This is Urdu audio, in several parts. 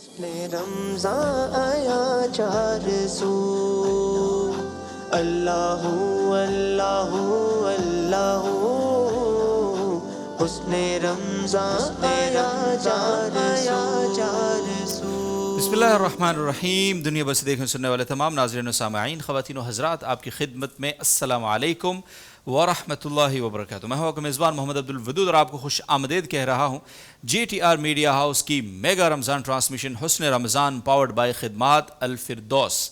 رمضان آیا چار سو اللہ اللہ اللہ حسن رمضان آیا چار سو۔ بسم اللہ الرحمن الرحیم۔ دنیا بھر سے دیکھنے سننے والے تمام ناظرین و سامعین، خواتین و حضرات، آپ کی خدمت میں السلام علیکم ورحمۃ اللہ وبرکاتہ۔ میں ہوں آپ کا میزبان محمد عبدالودود اور آپ کو خوش آمدید کہہ رہا ہوں G T R media house کی میگا رمضان ٹرانسمیشن حسن رمضان پاورڈ بائی خدمات الفردوس۔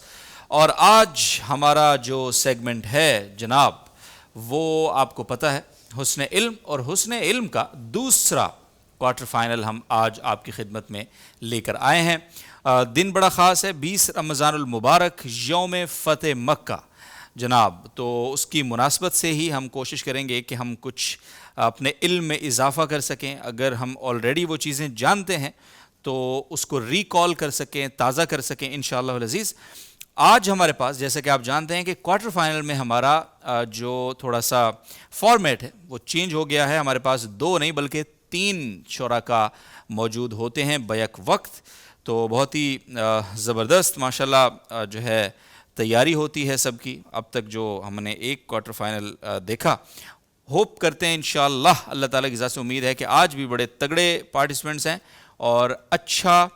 اور آج ہمارا جو سیگمنٹ ہے جناب وہ آپ کو پتہ ہے حسن علم، اور حسن علم کا دوسرا کوارٹر فائنل ہم آج آپ کی خدمت میں لے کر آئے ہیں۔ دن بڑا خاص ہے، 20 رمضان المبارک، یوم فتح مکہ جناب۔ تو اس کی مناسبت سے ہی ہم کوشش کریں گے کہ ہم کچھ اپنے علم میں اضافہ کر سکیں۔ اگر ہم آلریڈی وہ چیزیں جانتے ہیں تو اس کو ریکال کر سکیں، تازہ کر سکیں انشاءاللہ العزیز۔ آج ہمارے پاس جیسا کہ آپ جانتے ہیں کہ کوارٹر فائنل میں ہمارا جو تھوڑا سا فارمیٹ ہے وہ چینج ہو گیا ہے۔ ہمارے پاس 2 نہیں بلکہ 3 شرکاء موجود ہوتے ہیں بیک وقت، تو بہت ہی زبردست ماشاءاللہ جو ہے تیاری ہوتی ہے سب کی۔ اب تک جو ہم نے ایک کوارٹر فائنل دیکھا، ہوپ کرتے ہیں انشاءاللہ اللہ تعالیٰ کی ذات سے امید ہے کہ آج بھی بڑے تگڑے پارٹیسپینٹس ہیں اور اچھا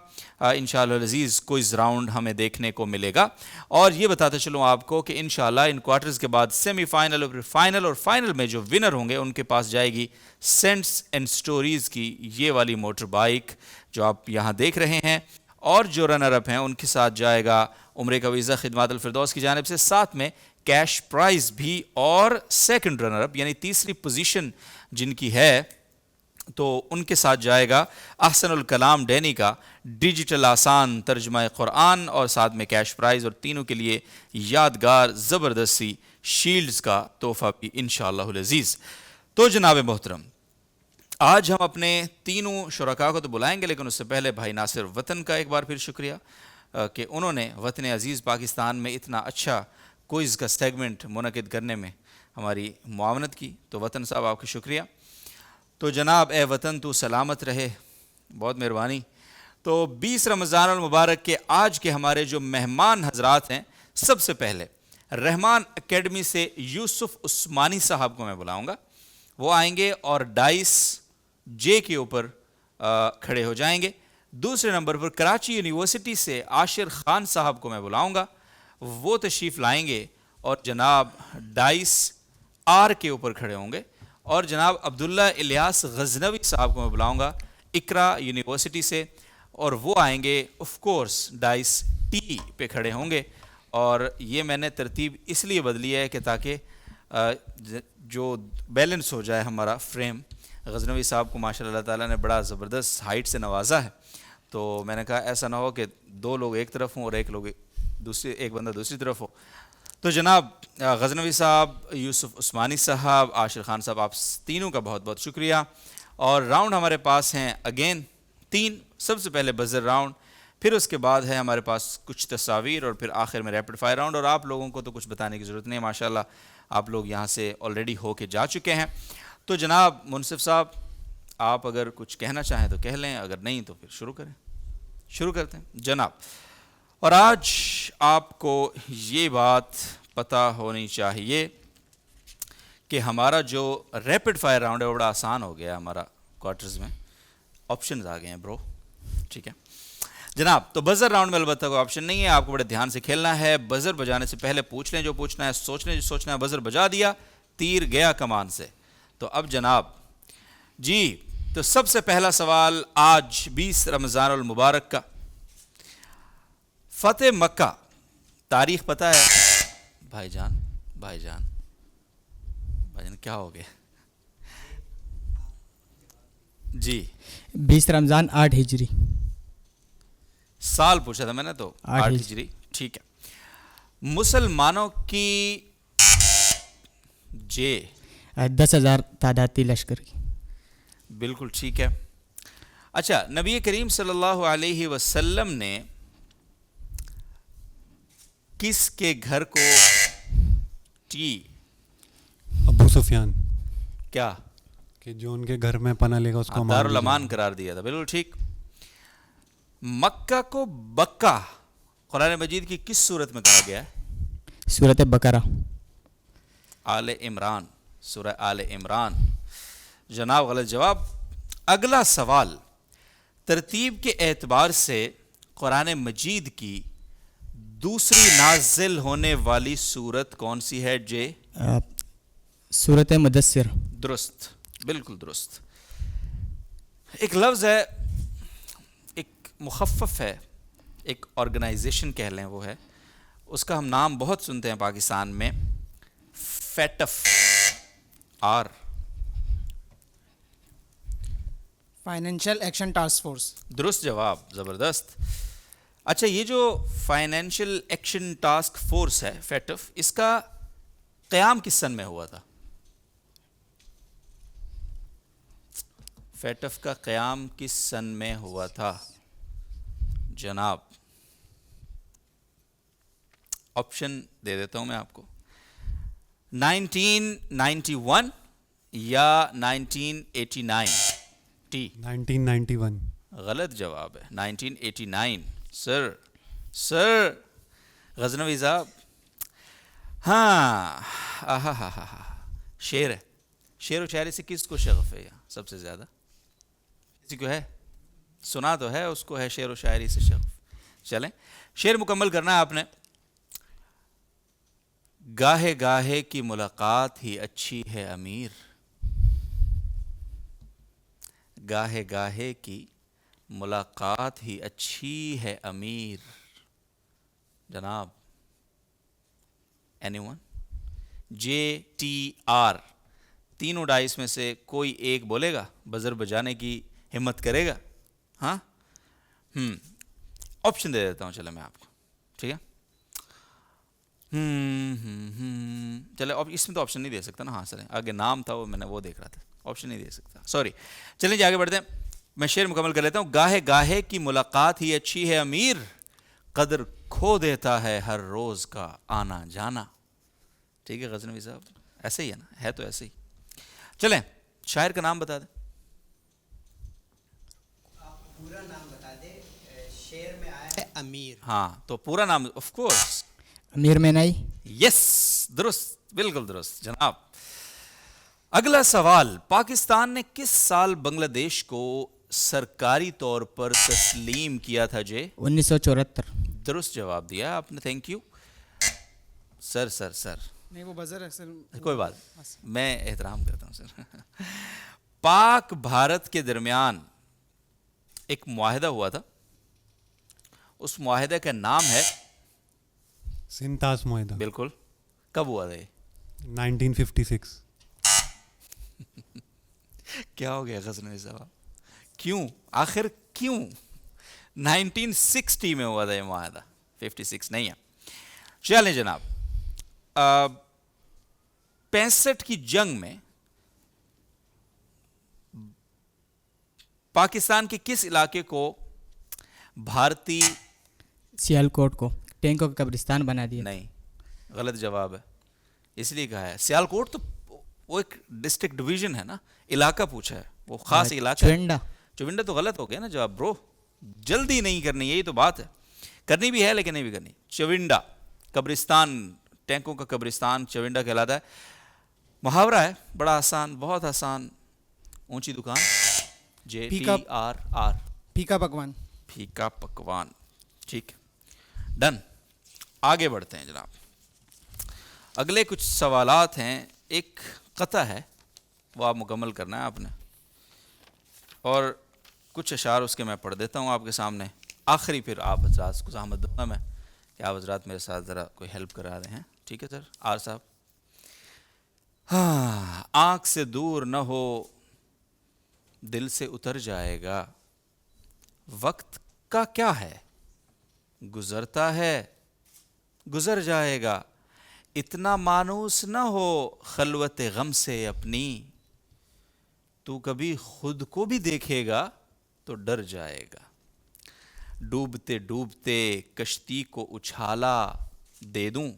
انشاءاللہ العزیز کوئز راؤنڈ ہمیں دیکھنے کو ملے گا۔ اور یہ بتاتا چلوں آپ کو کہ انشاءاللہ ان کوارٹرز کے بعد سیمی فائنل اور فائنل، اور فائنل میں جو ونر ہوں گے ان کے پاس جائے گی سینٹس اینڈ سٹوریز کی یہ والی موٹر بائک جو آپ یہاں دیکھ رہے ہیں، اور جو رنر اپ ہیں ان کے ساتھ جائے گا عمرے کا ویزا خدمات الفردوس کی جانب سے، ساتھ میں کیش پرائز بھی، اور سیکنڈ رنر اپ یعنی تیسری پوزیشن جن کی ہے تو ان کے ساتھ جائے گا احسن الکلام ڈینی کا ڈیجیٹل آسان ترجمہ قرآن، اور ساتھ میں کیش پرائز، اور تینوں کے لیے یادگار زبردستی شیلڈز کا تحفہ بھی انشاءاللہ العزیز۔ تو جناب محترم، آج ہم اپنے تینوں شرکاء کو تو بلائیں گے، لیکن اس سے پہلے بھائی ناصر وطن کا ایک بار پھر شکریہ کہ انہوں نے وطن عزیز پاکستان میں اتنا اچھا کوئز کا سیگمنٹ منعقد کرنے میں ہماری معاونت کی۔ تو وطن صاحب آپ کا شکریہ۔ تو جناب اے وطن تو سلامت رہے، بہت مہربانی۔ تو 20 رمضان المبارک کے آج کے ہمارے جو مہمان حضرات ہیں، سب سے پہلے رحمان اکیڈمی سے یوسف عثمانی صاحب کو میں بلاؤں گا، وہ آئیں گے اور ڈائس جے کے اوپر کھڑے ہو جائیں گے۔ دوسرے نمبر پر کراچی یونیورسٹی سے عاشر خان صاحب کو میں بلاؤں گا، وہ تشریف لائیں گے اور جناب ڈائس آر کے اوپر کھڑے ہوں گے۔ اور جناب عبداللہ الیاس غزنوی صاحب کو میں بلاؤں گا اقرا یونیورسٹی سے، اور وہ آئیں گے آف کورس ڈائس ٹی پہ کھڑے ہوں گے۔ اور یہ میں نے ترتیب اس لیے بدلی ہے کہ تاکہ جو بیلنس ہو جائے ہمارا فریم۔ غزنوی صاحب کو ماشاء اللہ تعالیٰ نے بڑا زبردست ہائٹ سے نوازا ہے، تو میں نے کہا ایسا نہ ہو کہ 2 لوگ ایک طرف ہوں اور ایک بندہ دوسری طرف ہو۔ تو جناب غزنوی صاحب، یوسف عثمانی صاحب، عاشر خان صاحب، آپ تینوں کا بہت بہت شکریہ۔ اور راؤنڈ ہمارے پاس ہیں اگین 3، سب سے پہلے بزر راؤنڈ، پھر اس کے بعد ہے ہمارے پاس کچھ تصاویر، اور پھر آخر میں ریپڈ فائر راؤنڈ۔ اور آپ لوگوں کو تو کچھ بتانے کی ضرورت نہیں، ماشاءاللہ آپ لوگ یہاں سے آلریڈی ہو کے جا چکے ہیں۔ تو جناب منصف صاحب، آپ اگر کچھ کہنا چاہیں تو کہہ لیں، اگر نہیں تو پھر شروع کرتے ہیں جناب۔ اور آج آپ کو یہ بات پتہ ہونی چاہیے کہ ہمارا جو ریپڈ فائر راؤنڈ ہے وہ بڑا آسان ہو گیا ہمارا کوارٹرز میں، آپشنز آ گئے ہیں برو، ٹھیک ہے جناب۔ تو بزر راؤنڈ میں البتہ کوئی آپشن نہیں ہے، آپ کو بڑے دھیان سے کھیلنا ہے۔ بزر بجانے سے پہلے پوچھ لیں جو پوچھنا ہے، سوچ لیں جو سوچنا ہے، بزر بجا دیا، تیر گیا کمان سے۔ تو اب جناب جی، تو سب سے پہلا سوال آج 20 رمضان المبارک کا، فتح مکہ تاریخ پتہ ہے؟ بھائی جان کیا ہو گیا؟ جی 20 رمضان 8 ہجری، سال پوچھا تھا میں نے تو 8 ہجری، ٹھیک ہے۔ مسلمانوں کی 10,000 تعدادی لشکر کی، بالکل ٹھیک ہے۔ اچھا، نبی کریم صلی اللہ علیہ وسلم نے کس کے گھر کو ابو سفیان، کیا کہ جو ان کے گھر میں پناہ لے گا اس کو دارالامان قرار دیا تھا، بالکل ٹھیک۔ مکہ کو بکہ قرآن مجید کی کس صورت میں کہا گیا ہے؟ صورت بقرہ. آل عمران، سورہ آل عمران. جناب غلط جواب. اگلا سوال، ترتیب کے اعتبار سے قرآن مجید کی دوسری نازل ہونے والی صورت کون سی ہے جے؟ صورت مدثر. درست، بالکل درست. ایک لفظ ہے، ایک مخفف ہے، ایک آرگنائزیشن کہہ لیں وہ ہے، اس کا ہم نام بہت سنتے ہیں پاکستان میں، FATF. Or Financial Action Task Force. درست جواب، زبردست. اچھا، یہ جو فائنینشیل ایکشن ٹاسک فورس ہے فیٹف، اس کا قیام کس سن میں ہوا تھا؟ فیٹف کا قیام کس سن میں ہوا تھا جناب؟ آپشن دے دیتا ہوں میں آپ کو، 1991 یا 1989. ٹی 1991. غلط جواب ہے، 1989. سر غزنوی صاحب. ہاں، آہا ہا ہا ہا، شعر ہے. شعر و شاعری سے کس کو شغف ہے یہاں سب سے زیادہ؟ کسی کو ہے؟ سنا تو ہے اس کو، ہے شعر و شاعری سے شغف. چلیں شعر مکمل کرنا ہے آپ نے. گاہے گاہے کی ملاقات ہی اچھی ہے امیر، گاہے گاہے کی ملاقات ہی اچھی ہے امیر. جناب any one? J T R, تینوں ڈائس میں سے کوئی ایک بولے گا، بزر بجانے کی ہمت کرے گا؟ ہاں، آپشن دے دیتا ہوں چلے میں آپ کو، ٹھیک ہے. چلے اس میں تو آپشن نہیں دے سکتا نا. ہاں سر، آگے نام تھا وہ، میں نے وہ دیکھ رہا تھا، آپشن نہیں دے سکتا، سوری. چلیں جی آگے بڑھتے ہیں. میں شعر مکمل کر لیتا ہوں. گاہے گاہے کی ملاقات ہی اچھی ہے امیر، قدر کھو دیتا ہے ہر روز کا آنا جانا. ٹھیک ہے غزنوی صاحب، ایسے ہی ہے نا؟ ہے تو ایسے ہی. چلیں شاعر کا نام بتا دیں. پورا نام بتا دے. شعر میں آیا ہے امیر. ہاں تو پورا نام آف کورس امیر مینائی. یس، درست، بالکل درست جناب. اگلا سوال، پاکستان نے کس سال بنگلہ دیش کو سرکاری طور پر تسلیم کیا تھا جے؟ 1974. درست جواب دیا آپ نے، تھینک یو. سر نہیں، وہ بزر ہے سر. کوئی بات، میں احترام کرتا ہوں سر. پاک بھارت کے درمیان ایک معاہدہ ہوا تھا، اس معاہدے کا نام ہے؟ سنتاس معاہدہ. بالکل. کب ہوا تھا یہ؟ 1956. کیا ہو گیا غزنوی صاحب؟ کیوں آخر کیوں 1960 میں ہوا تھا یہ معاہدہ، 56 نہیں ہے. چلیں جناب، 65 کی جنگ میں پاکستان کے کس علاقے کو بھارتی؟ سیالکوٹ کو ٹینکوں کا قبرستان بنا دیا. نہیں، غلط جواب ہے. اس لیے کہا ہے سیالکوٹ تو وہ ایک ڈسٹرکٹ ڈویژن ہے نا، علاقہ پوچھا ہے، وہ خاص علاقہ. چونڈا تو غلط ہو گیا نا جواب برو. جلدی نہیں کرنی، یہی تو بات ہے. کرنی بھی ہے لیکن نہیں بھی کرنی. چونڈا قبرستان، ٹینکوں کا قبرستان چونڈا کہلاتا ہے. محاورہ ہے بڑا آسان، بہت آسان. اونچی دکان، جے ٹی آر آر، پھیکا پکوان. پھیکا پکوان. ٹھیک، ڈن. آگے بڑھتے ہیں جناب. اگلے کچھ سوالات ہیں. ایک قطع ہے وہ آپ مکمل کرنا ہے آپ نے، اور کچھ اشعار اس کے میں پڑھ دیتا ہوں آپ کے سامنے. آخری پھر آپ حضرات کو زحمت دوں گا میں کہ آپ حضرات میرے ساتھ ذرا کوئی ہیلپ کرا رہے ہیں. ٹھیک ہے سر؟ آر صاحب. ہاں، آنکھ سے دور نہ ہو دل سے اتر جائے گا، وقت کا کیا ہے گزرتا ہے گزر جائے گا، اتنا مانوس نہ ہو خلوت غم سے اپنی، تو کبھی خود کو بھی دیکھے گا تو ڈر جائے گا، ڈوبتے ڈوبتے کشتی کو اچھالا دے دوں،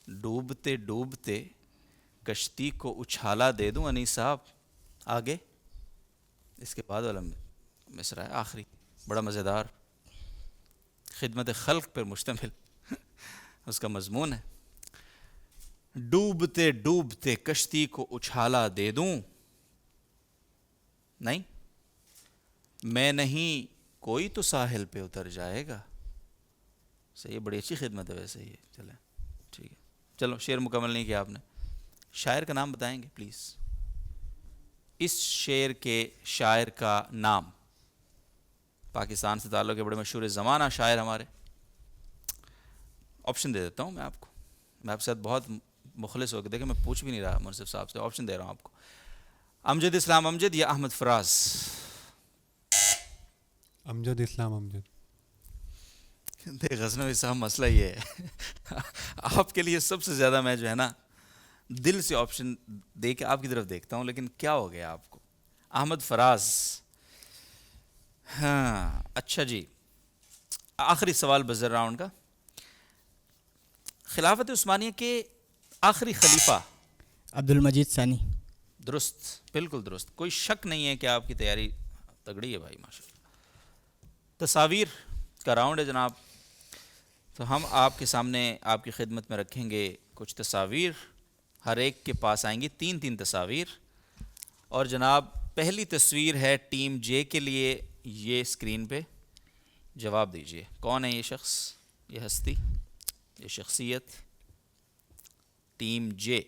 ڈوبتے ڈوبتے کشتی کو اچھالا دے دوں. انیس صاحب آگے، اس کے بعد والا مصرع ہے آخری. بڑا مزیدار، خدمت خلق پر مشتمل اس کا مضمون ہے. ڈوبتے ڈوبتے کشتی کو اچھالا دے دوں، نہیں میں نہیں کوئی تو ساحل پہ اتر جائے گا. صحیح، بڑی اچھی خدمت ہے ویسے یہ. چلیں ٹھیک ہے، چلو شعر مکمل نہیں کیا آپ نے. شاعر کا نام بتائیں گے پلیز؟ اس شعر کے شاعر کا نام. پاکستان سے تعلق ہے، بڑے مشہور زمانہ شاعر ہمارے. آپشن دے دیتا ہوں میں آپ کو. میں آپ کے ساتھ بہت مخلص ہو کے دیکھیں، میں پوچھ بھی نہیں رہا منصف صاحب سے، آپشن دے رہا ہوں آپ کو. امجد اسلام امجد یا احمد فراز؟ امجد اسلام امجد. غزنوی صاحب مسئلہ یہ ہے آپ کے لیے سب سے زیادہ میں جو ہے نا دل سے آپشن دے کے آپ کی طرف دیکھتا ہوں، لیکن کیا ہو گیا آپ کو؟ احمد فراز. ہاں اچھا جی، آخری سوال بزر راؤنڈ کا. خلافت عثمانیہ کے آخری خلیفہ؟ عبد المجید ثانی. درست، بالکل درست، کوئی شک نہیں ہے کہ آپ کی تیاری تگڑی ہے بھائی ماشاء اللہ. تصاویر کا راؤنڈ ہے جناب، تو ہم آپ کے سامنے آپ کی خدمت میں رکھیں گے کچھ تصاویر. ہر ایک کے پاس آئیں گی 3 تصاویر. اور جناب پہلی تصویر ہے ٹیم جے کے لیے. یہ اسکرین پہ جواب دیجئے، کون ہے یہ شخص، یہ ہستی، یہ شخصیت؟ ٹیم جے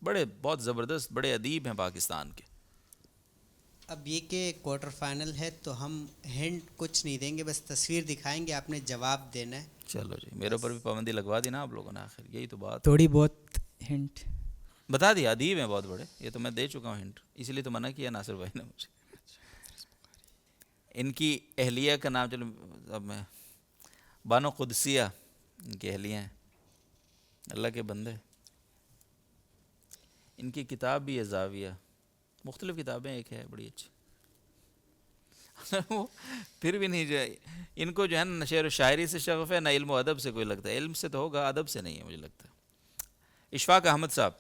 بڑے بہت زبردست، بڑے ادیب ہیں پاکستان کے. اب یہ کہ کوارٹر فائنل ہے تو ہم ہنٹ کچھ نہیں دیں گے، بس تصویر دکھائیں گے، آپ نے جواب دینا ہے. چلو جی، میرے اوپر بھی پابندی لگوا دی نا آپ لوگوں نے، آخر یہی تو بات. تھوڑی بہت ہنٹ بتا دیا، ادیب ہیں بہت بڑے، یہ تو میں دے چکا ہوں ہنٹ، اسی لیے تو منع کیا ناصر بھائی نے مجھے. ان کی اہلیہ کا نام، چلو اب میں، بانو قدسیہ ان کی اہلیہ ہیں، اللہ کے بندے. ان کی کتاب بھی ہے زاویہ، مختلف کتابیں، ایک ہے بڑی اچھی. وہ پھر بھی نہیں جو ہے ان کو جو ہے نہ شعر و شاعری سے شغف ہے، نہ علم و ادب سے کوئی لگتا ہے. علم سے تو ہوگا، ادب سے نہیں ہے مجھے لگتا ہے. اشفاق احمد صاحب،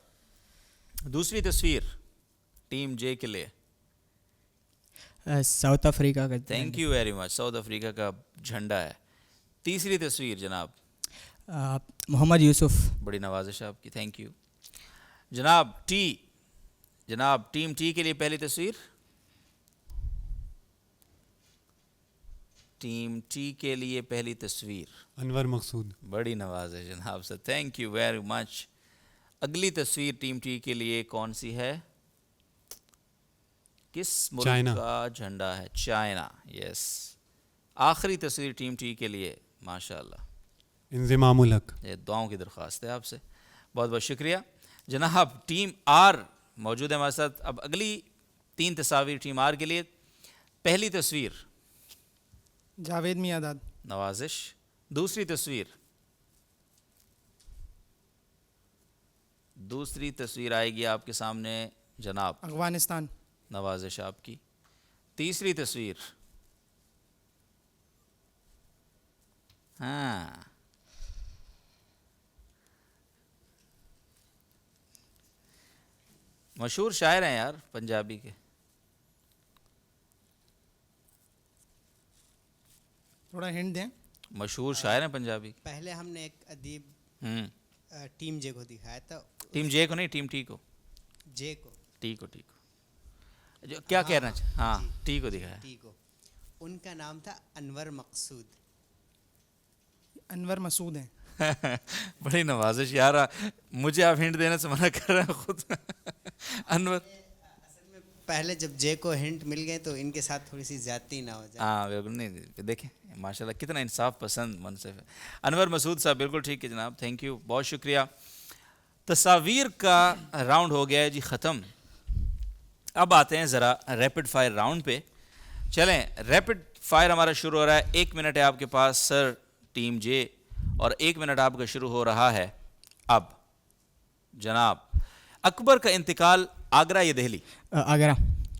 دوسری تصویر ٹیم جے کے لیے. ساؤتھ افریقہ کا. Thank you very much, South Africa کا جھنڈا ہے. تیسری تصویر جناب محمد یوسف. بڑی نوازش آپ کی، تھینک یو جناب. جناب ٹیم ٹی کے لیے پہلی تصویر. ٹیم ٹی کے لیے پہلی تصویر انور مقصود. بڑی نوازش جناب سے، تھینک یو ویری مچ. اگلی تصویر ٹیم ٹی کے لیے کون سی ہے؟ کس ملک چائنا کا جھنڈا ہے؟ چائنا، یس. آخری تصویر ٹیم ٹی کے لیے، ماشاء اللہ، انضمام الحق. یہ دعاؤں کی درخواست ہے آپ سے، بہت بہت شکریہ جناب. ٹیم آر موجود ہے ہمارے ساتھ. اب اگلی 3 تصاویر ٹیم آر کے لیے. پہلی تصویر جاوید میاں، نوازش. دوسری تصویر آئے گی آپ کے سامنے جناب، افغانستان. نوازش آپ کی. تیسری تصویر، ہاں مشہور شاعر ہیں یار پنجابی کے. تھوڑا ہنٹ دیں. مشہور شاعر ہیں پنجابی کے. پہلے ہم نے ایک ادیب ٹیم جے کو دکھایا تھا. ٹیم جے کو نہیں، ٹیم ٹی کو. جے کو، ٹی کو جو کیا کہنا چاہیے، ہاں ٹی کو دکھایا. ٹی کو. ان کا نام تھا انور مقصود. انور مسعود ہیں. بڑی نوازش یار، مجھے آپ ہنٹ دینے سے منع کر رہے ہیں خود. انور، اصل میں پہلے جب جے کو ہنٹ مل گئے تو ان کے ساتھ تھوڑی سی زیادتی نہ ہو جائے. ہاں بالکل نہیں، دیکھیں ماشاءاللہ کتنا انصاف پسند منصف ہے. انور مسعود صاحب، بالکل ٹھیک ہے جناب، تھینک یو، بہت شکریہ. تصاویر کا راؤنڈ ہو گیا ہے جی ختم. اب آتے ہیں ذرا ریپڈ فائر راؤنڈ پہ. چلیں ریپڈ فائر ہمارا شروع ہو رہا ہے. 1 منٹ ہے آپ کے پاس سر ٹیم جے، اور 1 منٹ آپ کا شروع ہو رہا ہے اب. جناب اکبر کا انتقال آگرہ یا دہلی؟ آگرہ.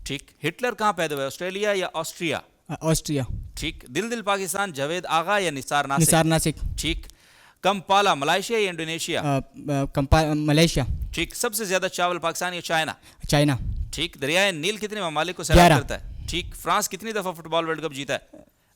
ٹھیک. ہٹلر کہاں پیدا ہوا ہے، آسٹریلیا یا آسٹریا؟ آسٹریا. ٹھیک. دل دل پاکستان جاوید آغا یا نثار ناصر؟ نثار ناسک. ٹھیک. کمپالا ملائیشیا یا انڈونیشیا؟ ملیشیا. ٹھیک. سب سے زیادہ چاول پاکستان یا چائنا؟ چائنا. ٹھیک. دریائے نیل کتنے ممالک کو سیراب 11. کرتا ہے؟ ٹھیک. فرانس کتنی دفعہ فٹ بال ورلڈ کپ جیتا ہے؟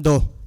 2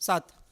7।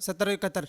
1771?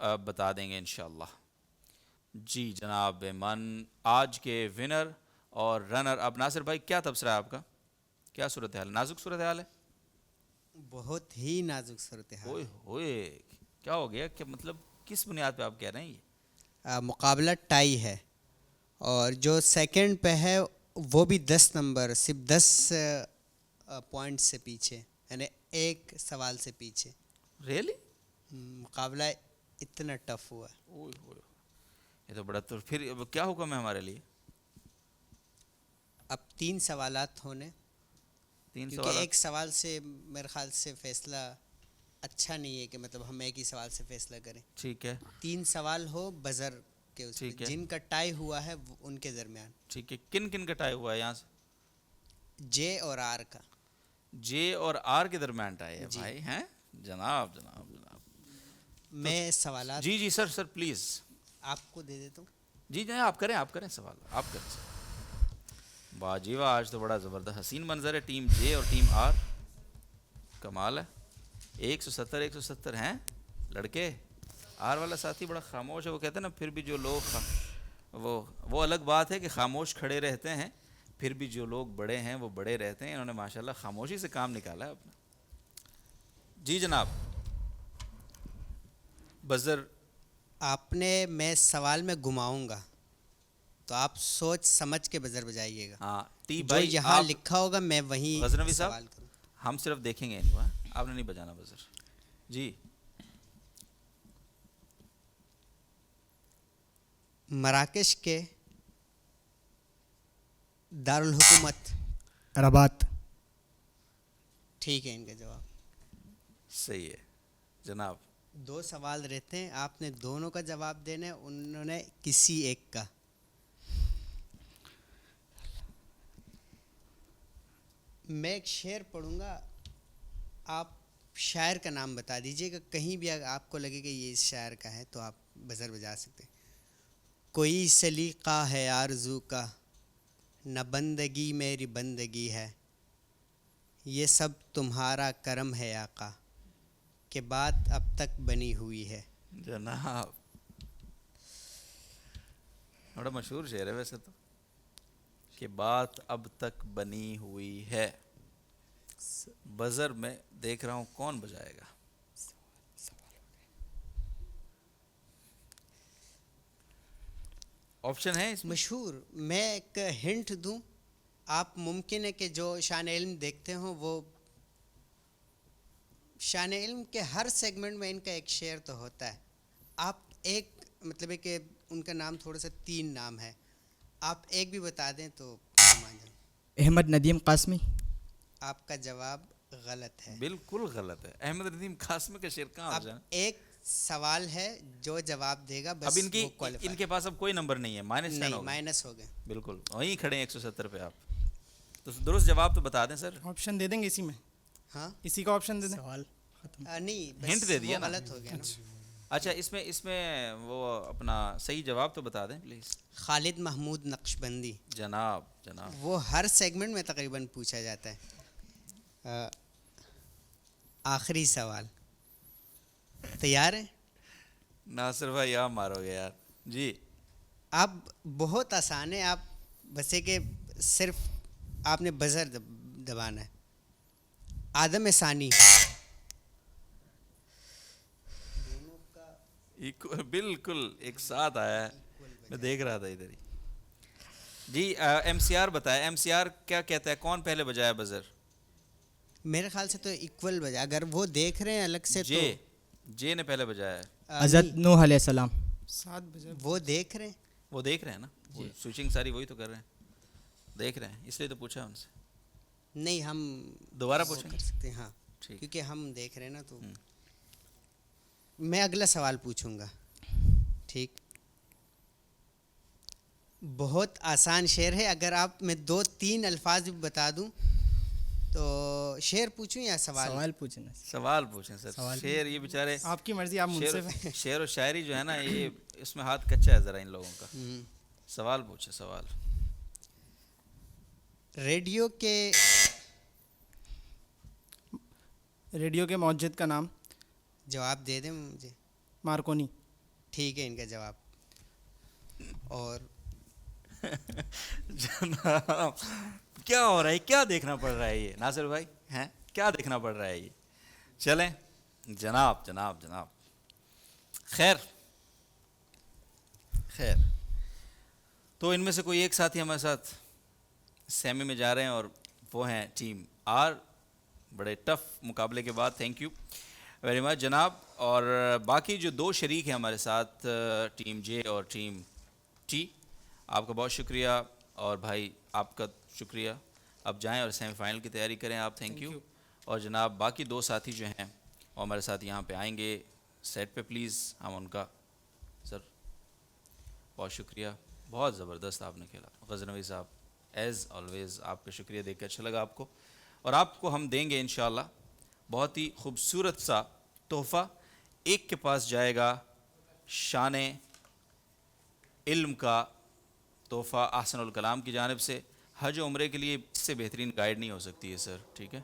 بتا دیں گے انشاءاللہ. جی جناب ایمن آج کے ونر اور رنر اب. ناصر بھائی کیا تبصرہ ہے آپ کا؟ کیا صورتحال؟ نازک صورتحال ہے. بہت ہی نازک صورتحال. اوئے ہوئے کیا ہو گیا؟ کہ مطلب کس بنیاد پہ آپ کہہ رہے ہیں یہ؟ مقابلہ ٹائی ہے اور جو سیکنڈ پہ ہے وہ بھی 10 نمبر صرف 10 پوائنٹ سے پیچھے، یعنی ایک سوال سے پیچھے. ریئلی؟ مقابلہ اتنا ٹف ہوا ہے. اوئے ہوئے یہ تو بڑا. تو پھر اب کیا حکم ہے ہمارے لیے؟ اب 3 سوالات ہونے، 3 کیونکہ سوال. ایک سوال سے میرے خیال سے فیصلہ اچھا نہیں ہے کہ مطلب ہم ایک ہی سوال سے فیصلہ کریں. ٹھیک ہے 3 سوال ہو بزر کے اس ٹھیک میں، ہے. جن کا ٹائی ہوا ہے ان کے درمیان. ٹھیک ہے. کن کن کٹائے ہوا ہے یہاں سے؟ جے اور آر کا. جے اور آر کے درمیان ٹائے ہے بھائی ہیں. جناب جناب جناب. میں سوالات جی جی سر سر پلیز. آپ کو دے دیتا ہوں. جی جی آپ کریں سوال آپ کریں سوال. واہ جی واہ آج تو بڑا زبردست حسین منظر ہے. ٹیم جے اور ٹیم آر کمال ہے. 170 ہیں لڑکے. آر والا ساتھی بڑا خاموش ہے. وہ کہتے ہیں نا پھر بھی جو لوگ وہ الگ بات ہے کہ خاموش کھڑے رہتے ہیں، پھر بھی جو لوگ بڑے ہیں وہ بڑے رہتے ہیں. انہوں نے ماشاءاللہ خاموشی سے کام نکالا ہے اپنا. جی جناب بزر. آپ نے میں سوال میں گھماؤں گا تو آپ سوچ سمجھ کے بزر بجائیے گا. ہاں ٹی جو بھائی یہاں آپ لکھا ہوگا میں وہیں غزنوی سوال صاحب کروں. ہم صرف دیکھیں گے ان کو. آپ نے نہیں بجانا بزر. جی مراکش کے دارالحکومت رباط. ٹھیک ہے ان کا جواب. صحیح ہے جناب. 2 سوال رہتے ہیں، آپ نے دونوں کا جواب دینا ہے، انہوں نے کسی ایک کا. میں ایک شعر پڑھوں گا، آپ شاعر کا نام بتا دیجیے گا. کہیں بھی اگر آپ کو لگے کہ یہ اس شاعر کا ہے تو آپ بزر بجا سکتے ہیں. کوئی سلیقہ ہے آرزو کا، نہ بندگی میری بندگی ہے، یہ سب تمہارا کرم ہے آقا، کہ بات اب تک بنی ہوئی ہے. جناب بڑا مشہور شعر ہے ویسے تو، کہ بات اب تک بنی ہوئی ہے. بزر میں دیکھ رہا ہوں کون بجائے گا. آپشن ہے اس میں؟ مشہور. میں ایک ہنٹ دوں، آپ ممکن ہے کہ جو شان علم دیکھتے ہوں وہ شان علم کے ہر سیگمنٹ میں ان کا ایک شعر تو ہوتا ہے. آپ ایک مطلب ہے کہ ان کا نام تھوڑا سا 3 نام ہے، آپ ایک بھی بتا دیں تو مان جائیں. احمد ندیم قاسمی. آپ کا جواب غلط ہے. بالکل غلط ہے. احمد ندیم قاسمی کا شعر کہاں اب جائے؟ ایک سوال ہے، جو جواب دے گا بس اب ان کی وہ qualify. ان کے پاس اب کوئی نمبر نہیں ہے. مائنس 10 نہیں، ہوگا. مائنس ہو گئے. بالکل وہیں کھڑے ہیں 170 پہ. آپ تو درست جواب تو بتا دیں سر. آپشن دے دیں گے اسی میں، ہاں اسی کا آپشن دے دیں. سوال ختم. نہیں بس ہنٹ دے دیا وہ نا. غلط ہو گیا نا. اچھا اس میں وہ اپنا صحیح جواب تو بتا دیں پلیز. خالد محمود نقشبندی. جناب جناب وہ ہر سیگمنٹ میں تقریباً پوچھا جاتا ہے. آخری سوال تیار ہے؟ ناصر بھائی آپ مارو گے یار. جی اب بہت آسان ہے، آپ بس ہے کہ صرف آپ نے بزر دبانا ہے. آدم ثانی. بالکل ایک ساتھ آیا ہے. میں دیکھ رہا تھا ادھر ہی. جی ایم سی آر بتائے. ایم سی آر کیا کہتا ہے؟ کون پہلے بجایا بزر؟ میرے خیال سے تو ایکول بجا. اگر وہ دیکھ رہے ہیں الگ سے تو جے نے پہلے بجایا ہے. حضرت نوح علیہ السلام. 7 بجے. وہ دیکھ رہے ہیں. وہ دیکھ رہے ہیں نا. سوئچنگ ساری وہی تو کر رہے ہیں. دیکھ رہے ہیں اس لیے تو پوچھا ان سے. نہیں ہم دوبارہ وہ پوچھیں کر سکتے ہیں. ہاں ٹھیک. کیونکہ ہم دیکھ رہے ہیں نا. تو میں اگلا سوال پوچھوں گا. ٹھیک. بہت آسان شعر ہے. اگر آپ میں 2-3 الفاظ بھی بتا دوں تو شعر پوچھوں یا سوال؟ سوال پوچھنا. سوال پوچھیں سر. شعر یہ بیچارے آپ کی مرضی، آپ منصف ہیں. شعر و شاعری جو ہے نا یہ اس میں ہاتھ کچا ہے ذرا ان لوگوں کا. سوال پوچھیں سوال. ریڈیو کے موجد کا نام. جواب دے دیں مجھے. مارکونی. ٹھیک ہے ان کا جواب. اور جناب کیا ہو رہا ہے, کیا دیکھنا پڑ رہا ہے یہ ناصر بھائی ہیں, کیا دیکھنا پڑ رہا ہے یہ؟ چلیں جناب جناب جناب خیر خیر. تو ان میں سے کوئی ایک ساتھی ہمارے ساتھ سیمی میں جا رہے ہیں اور وہ ہیں ٹیم آر. بڑے ٹف مقابلے کے بعد تھینک یو ویری مچ جناب. اور باقی جو دو شریک ہیں ہمارے ساتھ ٹیم جے اور ٹیم ٹی, آپ کا بہت شکریہ اور بھائی آپ کا شکریہ. اب جائیں اور سیمی فائنل کی تیاری کریں آپ. Thank you. اور جناب باقی دو ساتھی جو ہیں وہ ہمارے ساتھ یہاں پہ آئیں گے سیٹ پہ پلیز. ہم ان کا سر بہت شکریہ, بہت زبردست آپ نے کھیلا. غزنوی صاحب ایز آلویز آپ کا شکریہ, دیکھ کے اچھا لگا آپ کو. اور آپ کو ہم دیں گے انشاءاللہ بہت ہی خوبصورت سا تحفہ. ایک کے پاس جائے گا شان علم کا تحفہ احسن الکلام کی جانب سے. حج و عمرے کے لیے اس سے بہترین گائیڈ نہیں ہو سکتی ہے سر. ٹھیک ہے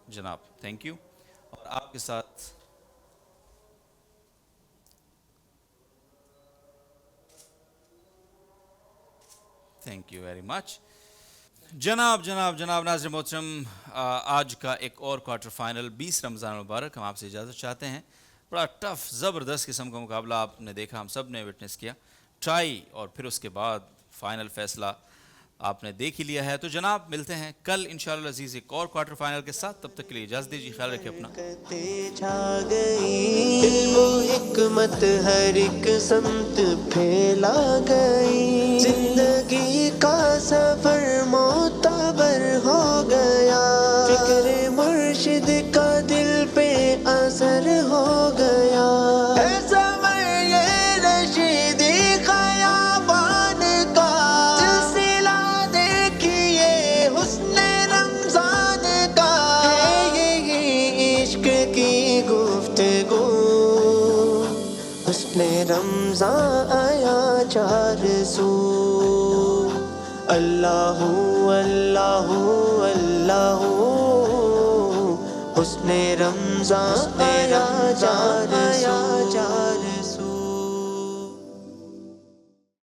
جناب, تھینک یو. اور آپ کے ساتھ تھینک یو ویری مچ جناب جناب جناب. ناظر محترم, آج کا ایک اور کوارٹر فائنل 20 رمضان المبارک. ہم آپ سے اجازت چاہتے ہیں. بڑا ٹف زبردست قسم کا مقابلہ آپ نے دیکھا, ہم سب نے وٹنس کیا. ٹرائی اور پھر اس کے بعد فائنل فیصلہ آپ نے دیکھ ہی لیا ہے. تو جناب ملتے ہیں کل انشاءاللہ العزیز ایک اور کوارٹر فائنل کے ساتھ. تب تک کے لیے اجازت دیجیے, خیال رکھیں اپنا. چھا گئی علم و حکمت ہر ایک سمت پھیلا گئی. زندگی کا سفر معتبر ہو گیا. فکر مرشد کا دل پہ اثر ہو گیا. رمضان آیا چار سو. اللہ اللہ اللہ حسن رمضان آیا چار سو.